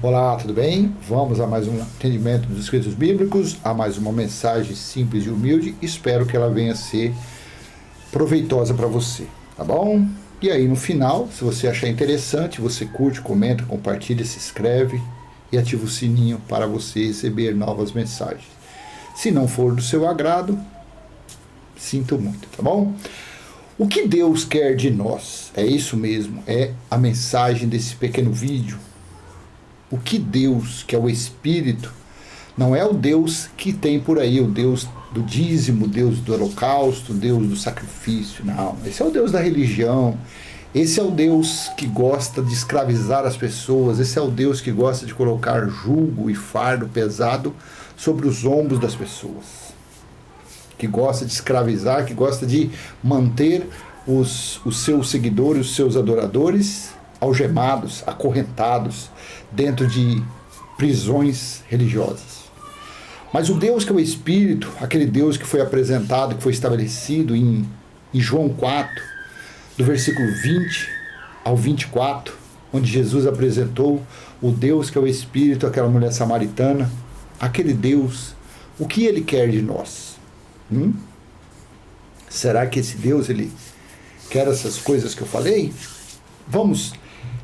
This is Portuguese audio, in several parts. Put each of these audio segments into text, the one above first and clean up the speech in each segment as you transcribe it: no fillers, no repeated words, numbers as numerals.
Olá, tudo bem? Vamos a mais um entendimento dos escritos bíblicos, a mais uma mensagem simples e humilde. Espero que ela venha a ser proveitosa para você, tá bom? E aí no final, se você achar interessante, você curte, comenta, compartilha, se inscreve e ativa o sininho para você receber novas mensagens. Se não for do seu agrado, sinto muito, tá bom? O que Deus quer de nós? É isso mesmo, é a mensagem desse pequeno vídeo. O que Deus, que é o Espírito, não é o Deus que tem por aí, o Deus do dízimo, o Deus do holocausto, o Deus do sacrifício, não. Esse é o Deus da religião, esse é o Deus que gosta de escravizar as pessoas, esse é o Deus que gosta de colocar jugo e fardo pesado sobre os ombros das pessoas, que gosta de escravizar, que gosta de manter os seus seguidores, os seus adoradores algemados, acorrentados, dentro de prisões religiosas. Mas o Deus que é o Espírito, aquele Deus que foi apresentado, que foi estabelecido em João 4, do versículo 20 ao 24, onde Jesus apresentou o Deus que é o Espírito, aquela mulher samaritana, aquele Deus, o que ele quer de nós? Será que esse Deus, ele quer essas coisas que eu falei? Vamos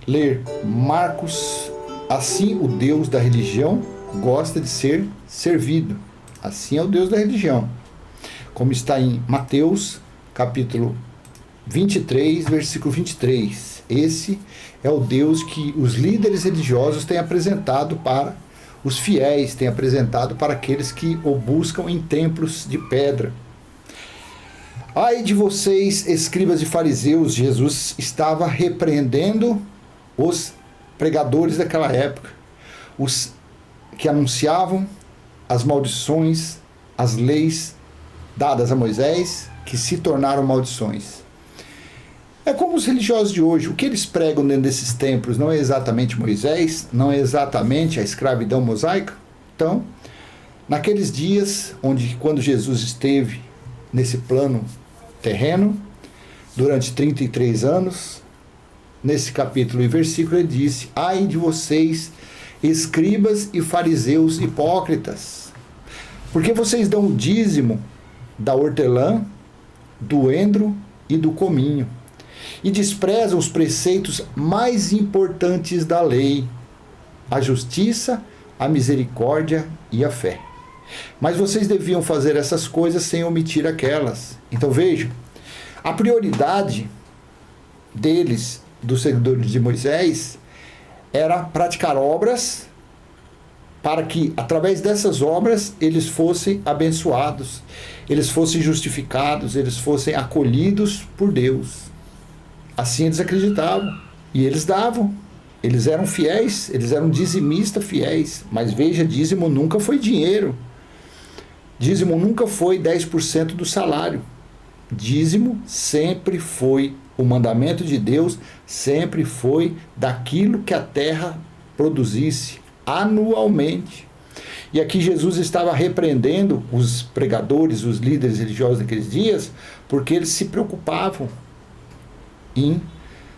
ler Marcos. Assim o Deus da religião gosta de ser servido. Assim é o Deus da religião. Como está em Mateus, capítulo 23, versículo 23. Esse é o Deus que os líderes religiosos têm apresentado para os fiéis, têm apresentado para aqueles que o buscam em templos de pedra. Ai de vocês, escribas e fariseus, Jesus estava repreendendo os pregadores daquela época, os que anunciavam as maldições, as leis dadas a Moisés, que se tornaram maldições. É como os religiosos de hoje, o que eles pregam dentro desses templos não é exatamente Moisés, não é exatamente a escravidão mosaica. Então, naqueles dias, quando Jesus esteve nesse plano terreno, durante 33 anos, nesse capítulo e versículo ele disse: ai de vocês, escribas e fariseus hipócritas, porque vocês dão o dízimo da hortelã, do endro e do cominho, e desprezam os preceitos mais importantes da lei, a justiça, a misericórdia e a fé. Mas vocês deviam fazer essas coisas sem omitir aquelas. Então vejam, a prioridade deles, dos seguidores de Moisés, era praticar obras para que, através dessas obras, eles fossem abençoados, eles fossem justificados, eles fossem acolhidos por Deus. Assim eles acreditavam. E eles davam. Eles eram fiéis, eles eram dizimistas fiéis. Mas veja, dízimo nunca foi dinheiro. Dízimo nunca foi 10% do salário. Dízimo sempre foi o mandamento de Deus, sempre foi daquilo que a terra produzisse anualmente. E aqui Jesus estava repreendendo os pregadores, os líderes religiosos daqueles dias, porque eles se preocupavam em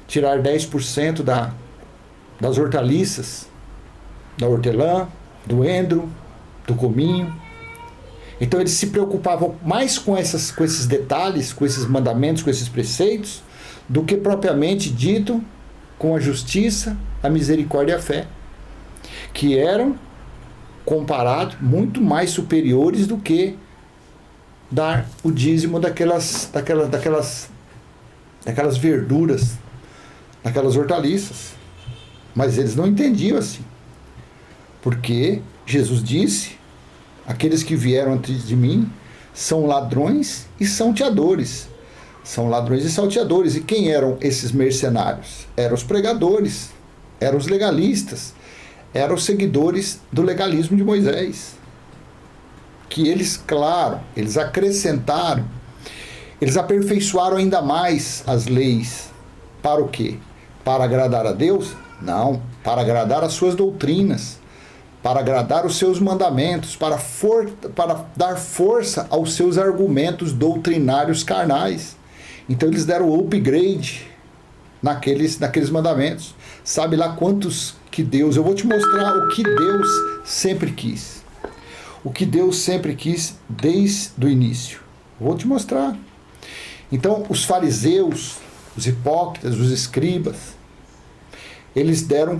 tirar 10% das hortaliças, da hortelã, do endro, do cominho. Então eles se preocupavam mais com esses detalhes, com esses mandamentos, com esses preceitos, do que propriamente dito com a justiça, a misericórdia e a fé, que eram comparados muito mais superiores do que dar o dízimo daquelas verduras, daquelas hortaliças. Mas eles não entendiam assim, porque Jesus disse: aqueles que vieram antes de mim são ladrões e salteadores. São ladrões e salteadores. E quem eram esses mercenários? Eram os pregadores, eram os legalistas, eram os seguidores do legalismo de Moisés. Que eles, claro, eles acrescentaram, eles aperfeiçoaram ainda mais as leis. Para o quê? Para agradar a Deus? Não, para agradar as suas doutrinas, para agradar os seus mandamentos, para dar força aos seus argumentos doutrinários carnais. Então eles deram o upgrade naqueles mandamentos. Sabe lá quantos que Deus, eu vou te mostrar o que Deus sempre quis. O que Deus sempre quis desde o início. Vou te mostrar. Então, os fariseus, os hipócritas, os escribas, eles deram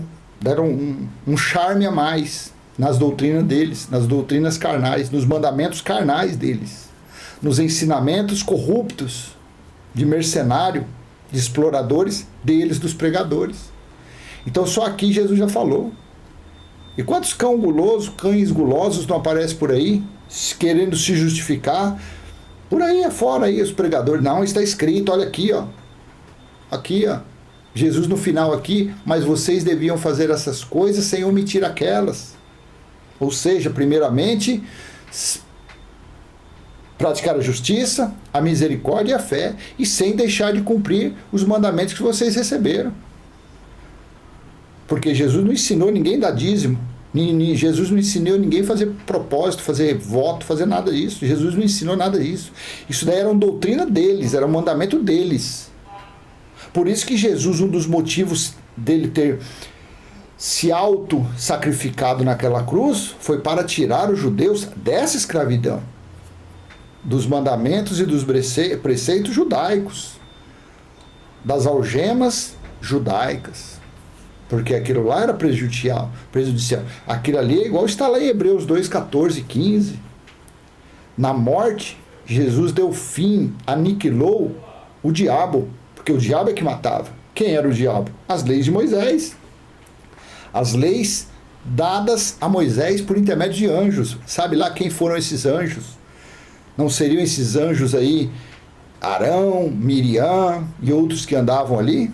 um charme a mais nas doutrinas deles, nas doutrinas carnais, nos mandamentos carnais deles, nos ensinamentos corruptos de mercenário, de exploradores deles, dos pregadores. Então, só aqui Jesus já falou. E quantos cães gulosos não aparecem por aí, querendo se justificar? Por aí afora, aí, os pregadores. Não, está escrito, olha aqui, ó. Aqui, ó. Jesus no final aqui, mas vocês deviam fazer essas coisas sem omitir aquelas. Ou seja, primeiramente, praticar a justiça, a misericórdia e a fé, e sem deixar de cumprir os mandamentos que vocês receberam. Porque Jesus não ensinou ninguém a dar dízimo. Jesus não ensinou ninguém a fazer propósito, fazer voto, fazer nada disso. Jesus não ensinou nada disso. Isso daí era uma doutrina deles, era um mandamento deles. Por isso que Jesus, um dos motivos dele ter se auto-sacrificado naquela cruz, foi para tirar os judeus dessa escravidão, dos mandamentos e dos preceitos judaicos, das algemas judaicas. Porque aquilo lá era prejudicial. Aquilo ali é igual está lá em Hebreus 2, 14, 15. Na morte, Jesus deu fim, aniquilou o diabo. Porque o diabo é que matava. Quem era o diabo? As leis de Moisés. As leis dadas a Moisés por intermédio de anjos. Sabe lá quem foram esses anjos? Não seriam esses anjos aí Arão, Miriam e outros que andavam ali?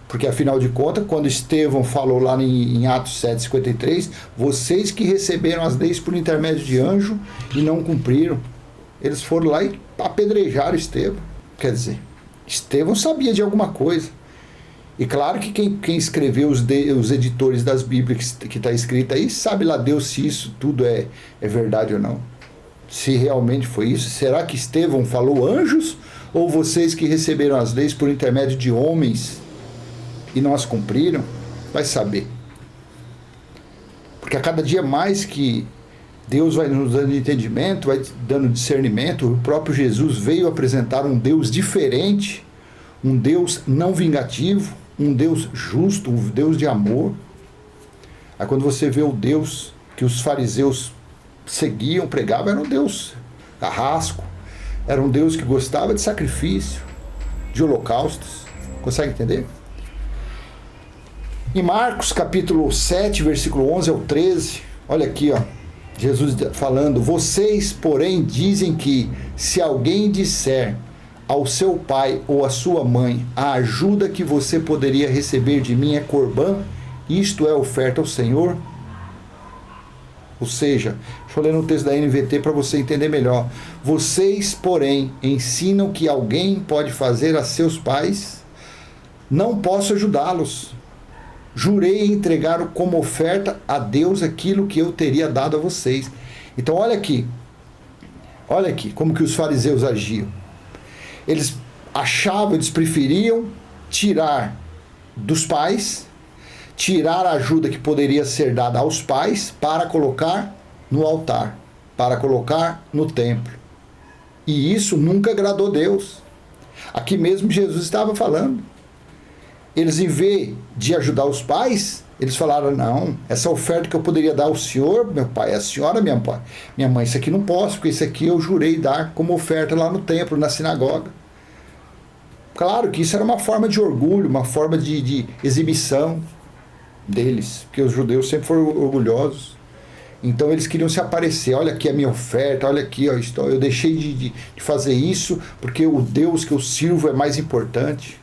Porque, afinal de contas, quando Estevão falou lá em Atos 7,53, vocês que receberam as leis por intermédio de anjo e não cumpriram, eles foram lá e apedrejaram Estevão. Quer dizer, Estevão sabia de alguma coisa. E claro que quem escreveu, os editores das Bíblias que está escrito aí, sabe lá Deus se isso tudo é verdade ou não. Se realmente foi isso. Será que Estevão falou anjos? Ou vocês que receberam as leis por intermédio de homens e não as cumpriram? Vai saber. Porque a cada dia mais que Deus vai nos dando entendimento, vai dando discernimento, o próprio Jesus veio apresentar um Deus diferente, um Deus não vingativo, um Deus justo, um Deus de amor. Aí quando você vê o Deus que os fariseus seguiam, pregavam, era um Deus carrasco, era um Deus que gostava de sacrifício, de holocaustos. Consegue entender? Em Marcos capítulo 7, versículo 11 ao 13, olha aqui, ó, Jesus falando: vocês, porém, dizem que se alguém disser ao seu pai ou à sua mãe, a ajuda que você poderia receber de mim é corbã, isto é oferta ao Senhor. Ou seja, deixa eu ler no texto da NVT para você entender melhor. Vocês, porém, ensinam que alguém pode fazer a seus pais, não posso ajudá-los. Jurei entregar como oferta a Deus aquilo que eu teria dado a vocês. Então olha aqui como que os fariseus agiam. Eles achavam, eles preferiam tirar dos pais, tirar a ajuda que poderia ser dada aos pais para colocar no altar, para colocar no templo. E isso nunca agradou Deus. Aqui mesmo Jesus estava falando. Eles, em vez de ajudar os pais, eles falaram: não, essa oferta que eu poderia dar ao senhor, meu pai, a senhora, minha mãe, isso aqui não posso, porque isso aqui eu jurei dar como oferta lá no templo, na sinagoga. Claro que isso era uma forma de orgulho, uma forma de exibição deles, porque os judeus sempre foram orgulhosos. Então eles queriam se aparecer: olha aqui a minha oferta, olha aqui, ó, eu deixei de fazer isso porque o Deus que eu sirvo é mais importante.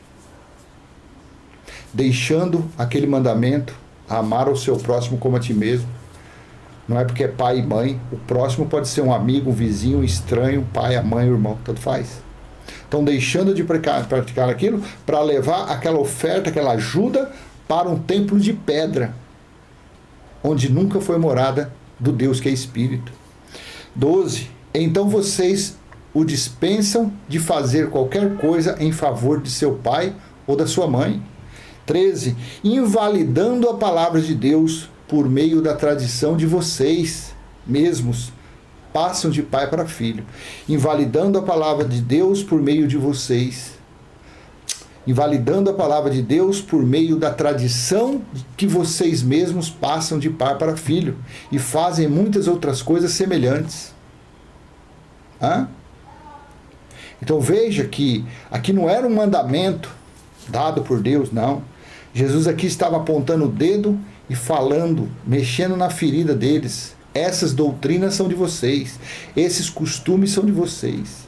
Deixando aquele mandamento, amar o seu próximo como a ti mesmo. Não é porque é pai e mãe, o próximo pode ser um amigo, um vizinho, um estranho, um pai, a mãe, o irmão, tanto faz. Então deixando de praticar aquilo para levar aquela oferta, aquela ajuda para um templo de pedra, onde nunca foi morada do Deus que é Espírito. 12. Então vocês o dispensam de fazer qualquer coisa em favor de seu pai ou da sua mãe. 13. Invalidando a palavra de Deus por meio da tradição de vocês mesmos. Passam de pai para filho. Invalidando a palavra de Deus por meio de vocês. Invalidando a palavra de Deus por meio da tradição que vocês mesmos passam de pai para filho. E fazem muitas outras coisas semelhantes. Então veja que aqui não era um mandamento dado por Deus, não. Jesus aqui estava apontando o dedo e falando, mexendo na ferida deles. Essas doutrinas são de vocês. Esses costumes são de vocês.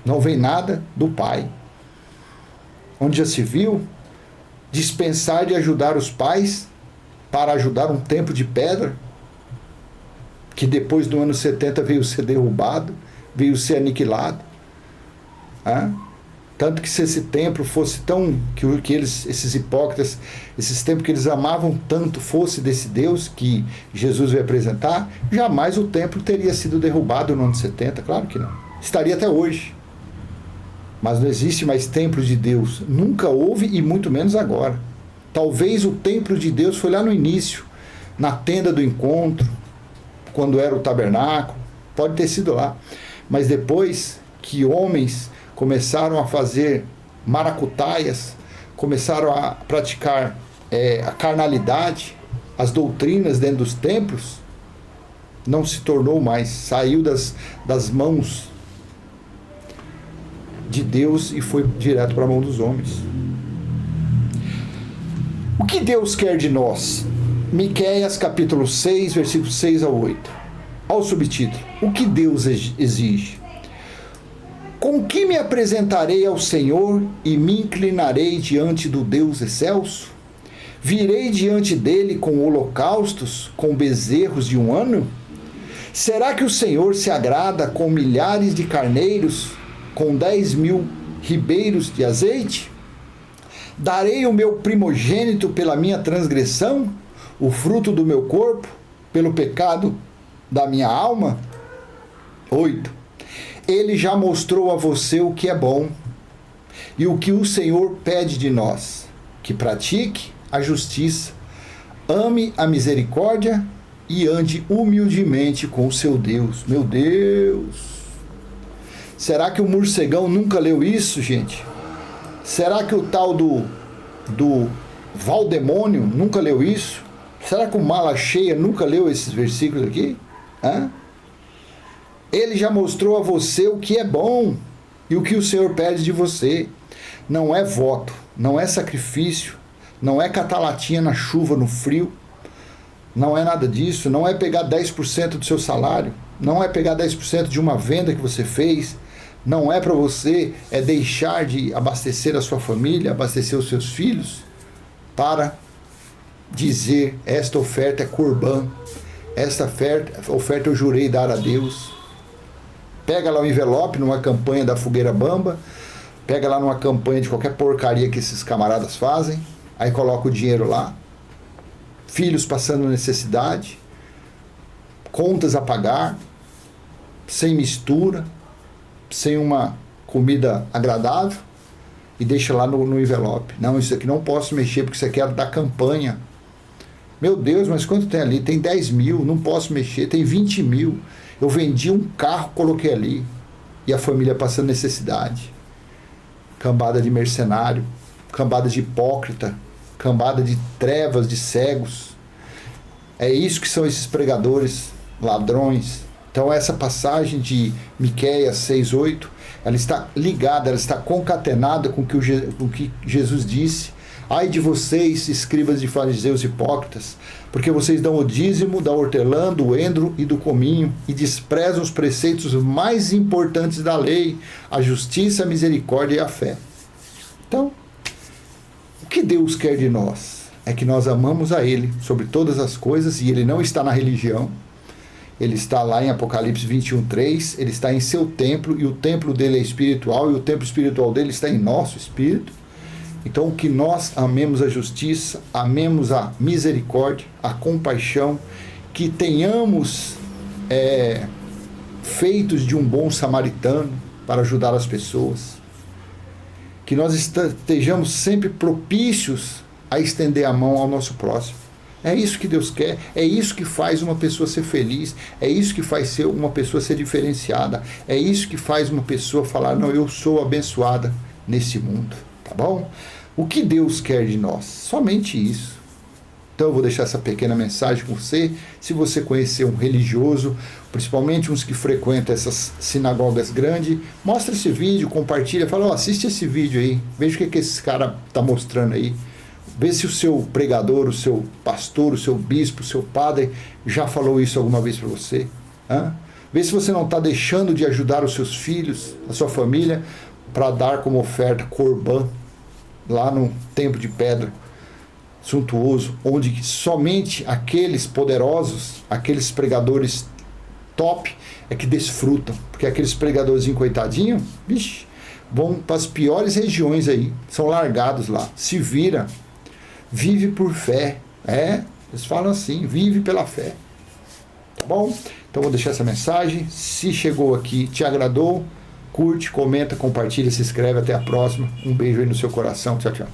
Não vem nada do Pai. Onde já se viu dispensar de ajudar os pais para ajudar um templo de pedra que depois do ano 70 veio ser derrubado, veio ser aniquilado. Tanto que se esse templo fosse tão, que eles, esses hipócritas, esses templos que eles amavam tanto fosse desse Deus que Jesus veio apresentar, jamais o templo teria sido derrubado no ano 70, claro que não. Estaria até hoje. Mas não existe mais templo de Deus. Nunca houve e muito menos agora. Talvez o templo de Deus foi lá no início, na tenda do encontro, quando era o tabernáculo. Pode ter sido lá. Mas depois que homens começaram a fazer maracutaias, começaram a praticar a carnalidade, as doutrinas dentro dos templos, não se tornou mais, saiu das mãos de Deus e foi direto para a mão dos homens. O que Deus quer de nós? Miqueias capítulo 6, versículos 6 a 8. Olha o subtítulo. O que Deus exige? Com que me apresentarei ao Senhor e me inclinarei diante do Deus excelso? Virei diante dele com holocaustos, com bezerros de um ano? Será que o Senhor se agrada com milhares de carneiros, com 10.000 ribeiros de azeite? Darei o meu primogênito pela minha transgressão, o fruto do meu corpo, pelo pecado da minha alma? 8. Ele já mostrou a você o que é bom e o que o Senhor pede de nós, que pratique a justiça, ame a misericórdia e ande humildemente com o seu Deus. Meu Deus! Será que o morcegão nunca leu isso, gente? Será que o tal do Valdemônio nunca leu isso? Será que o Mala Cheia nunca leu esses versículos aqui? Ele já mostrou a você o que é bom e o que o Senhor pede de você. Não é voto, não é sacrifício, não é catar latinha na chuva, no frio. Não é nada disso, não é pegar 10% do seu salário, não é pegar 10% de uma venda que você fez, não é para você deixar de abastecer a sua família, abastecer os seus filhos, para dizer, esta oferta é corbã, esta oferta eu jurei dar a Deus. Pega lá o envelope numa campanha da Fogueira Bamba, pega lá numa campanha de qualquer porcaria que esses camaradas fazem, aí coloca o dinheiro lá, filhos passando necessidade, contas a pagar, sem mistura, sem uma comida agradável, e deixa lá no envelope. Não, isso aqui não posso mexer porque isso aqui é da campanha. Meu Deus, mas quanto tem ali? Tem 10.000, não posso mexer, tem 20.000. Eu vendi um carro, coloquei ali. E a família passando necessidade. Cambada de mercenário, cambada de hipócrita, cambada de trevas, de cegos. É isso que são esses pregadores, ladrões. Então essa passagem de Miqueias 6:8, ela está ligada, ela está concatenada com o que Jesus disse. Ai de vocês, escribas e fariseus hipócritas, porque vocês dão o dízimo da hortelã, do endro e do cominho, e desprezam os preceitos mais importantes da lei, a justiça, a misericórdia e a fé. Então, o que Deus quer de nós é que nós amamos a Ele sobre todas as coisas, e Ele não está na religião, Ele está lá em Apocalipse 21:3, Ele está em seu templo, e o templo dele é espiritual, e o templo espiritual dele está em nosso espírito. Então, que nós amemos a justiça, amemos a misericórdia, a compaixão, que tenhamos feitos de um bom samaritano para ajudar as pessoas. que nós estejamos sempre propícios a estender a mão ao nosso próximo. É isso que Deus quer, é isso que faz uma pessoa ser feliz, é isso que faz uma pessoa ser diferenciada, é isso que faz uma pessoa falar, não, eu sou abençoada nesse mundo, tá bom? O que Deus quer de nós? Somente isso. Então eu vou deixar essa pequena mensagem com você. Se você conhecer um religioso, principalmente uns que frequentam essas sinagogas grandes, mostra esse vídeo, compartilha, fala, assiste esse vídeo aí, veja o que esse cara está mostrando aí. Vê se o seu pregador, o seu pastor, o seu bispo, o seu padre já falou isso alguma vez para você. Vê se você não está deixando de ajudar os seus filhos, a sua família, para dar como oferta corbã lá no templo de pedra suntuoso, onde somente aqueles poderosos, aqueles pregadores top é que desfrutam, porque aqueles pregadores coitadinhos, vixe, vão para as piores regiões aí, são largados lá, se vira, vive por fé, eles falam assim, vive pela fé, tá bom? Então vou deixar essa mensagem, se chegou aqui, te agradou, curte, comenta, compartilha, se inscreve, até a próxima, um beijo aí no seu coração, tchau, tchau.